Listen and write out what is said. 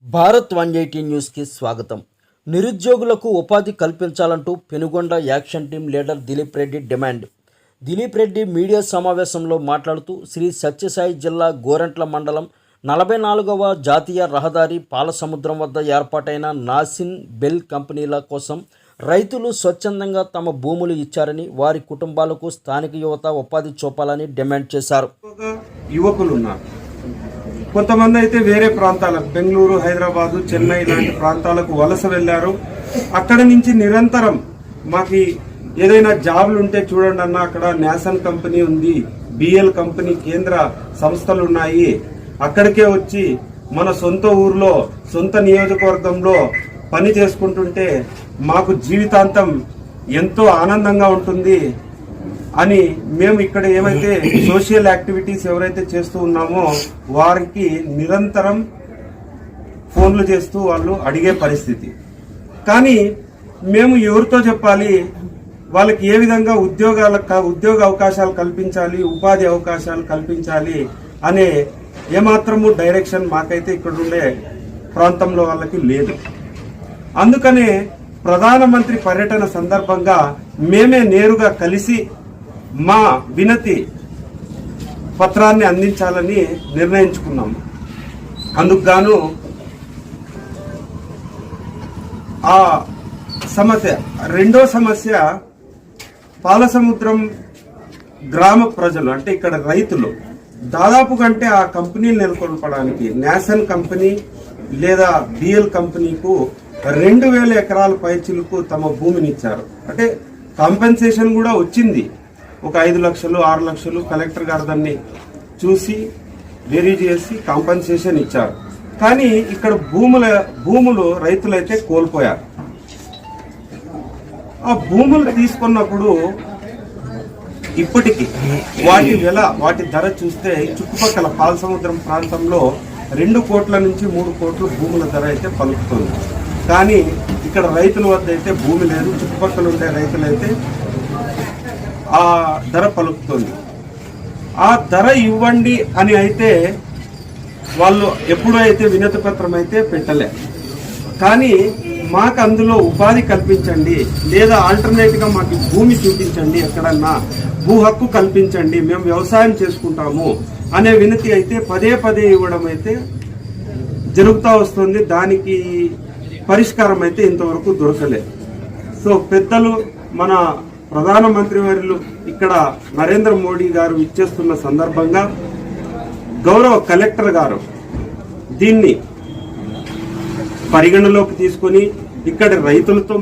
భారత్ 180 న్యూస్కి స్వాగతం. నిరుద్యోగులకు ఉపాధి కల్పించాలంటూ Penugonda action team leader Dilip Reddy డిమాండ్. దిలీప్ రెడ్డి మీడియా సమావేశంలో మాట్లాడుతూ శ్రీ సత్యసాయి జిల్లా గోరంట్ల మండలం 44వ జాతీయ రహదారి పాలసముద్రం వద్ద ఏర్పాటైన నాసిన్ బెల్ కంపెనీల కోసం రైతులు స్వచ్ఛందంగా తమ భూములు ఇచ్చారని, వారి కుటుంబాలకు స్థానిక యువత ఉపాధి చూపాలని డిమాండ్ చేశారు. యువకులు ఉన్నారు. కొంతమంది అయితే వేరే ప్రాంతాలకు, బెంగళూరు, హైదరాబాదు, చెన్నై లాంటి ప్రాంతాలకు వలస వెళ్లారు. అక్కడ నుంచి నిరంతరం మాకు ఏదైనా జాబ్లు ఉంటే చూడండి అన్న, అక్కడ నాసన్ కంపెనీ ఉంది, బిఎల్ కంపెనీ కేంద్ర సంస్థలు ఉన్నాయి, అక్కడికే వచ్చి మన సొంత ఊర్లో సొంత నియోజకవర్గంలో పని చేసుకుంటుంటే మాకు జీవితాంతం ఎంతో ఆనందంగా ఉంటుంది అని మేము ఇక్కడ ఏమైతే సోషల్ యాక్టివిటీస్ ఎవరైతే చేస్తూ ఉన్నామో వారికి నిరంతరం ఫోన్లు చేస్తూ వాళ్ళు అడిగే పరిస్థితి. కానీ మేము ఎవరితో చెప్పాలి, వాళ్ళకి ఏ విధంగా ఉద్యోగ అవకాశాలు కల్పించాలి, ఉపాధి అవకాశాలు కల్పించాలి అనే ఏమాత్రము డైరెక్షన్ మాకైతే ఇక్కడ ఉండే ప్రాంతంలో వాళ్ళకి లేదు. అందుకనే ప్రధానమంత్రి పర్యటన సందర్భంగా మేమే నేరుగా కలిసి మా వినతి పత్రాన్ని అందించాలని నిర్ణయించుకున్నాము. అందుకు గాను ఆ సమస్య, రెండో సమస్య, పాలసముద్రం గ్రామ ప్రజలు అంటే ఇక్కడ రైతులు దాదాపు కంటే ఆ కంపెనీలు నెలకొల్పడానికి నాసన్ కంపెనీ లేదా బిఎల్ కంపెనీకు 2000 ఎకరాల పైచిలకు తమ భూమిని ఇచ్చారు. అంటే కాంపెన్సేషన్ కూడా వచ్చింది, ఒక 5 లక్షలు 6 లక్షలు కలెక్టర్ గారు దాన్ని చూసి వెరీ చేసి కాంపెన్సేషన్ ఇచ్చారు. కానీ ఇక్కడ భూములు రైతులైతే కోల్పోయారు. ఆ భూములు తీసుకున్నప్పుడు ఇప్పటికీ వాటి ధర చూస్తే చుట్టుపక్కల పాలసముద్రం ప్రాంతంలో 2 కోట్ల నుంచి 3 కోట్ల భూముల ధర అయితే పలుకుతుంది. కానీ ఇక్కడ రైతుల వద్ద అయితే భూమి లేదు, చుట్టుపక్కల ఉండే రైతులైతే ఆ ధర పలుకుతుంది. ఆ ధర ఇవ్వండి అని అయితే వాళ్ళు ఎప్పుడూ అయితే వినతి పత్రం అయితే పెట్టలే. కానీ మాకు అందులో ఉపాధి కల్పించండి, లేదా ఆల్టర్నేట్గా మాకు భూమి చూపించండి, ఎక్కడన్నా భూ హక్కు కల్పించండి, మేము వ్యవసాయం చేసుకుంటాము అనే వినతి అయితే పదే పదే ఇవ్వడం అయితే జరుగుతూ వస్తుంది. దానికి పరిష్కారం అయితే ఇంతవరకు దొరకలేదు. సో పెద్దలు, మన ప్రధానమంత్రి వర్యులు ఇక్కడ నరేంద్ర మోడీ గారు ఇచ్చేస్తున్న సందర్భంగా గౌరవ కలెక్టర్ గారు దీన్ని పరిగణలోకి తీసుకొని ఇక్కడి రైతులతో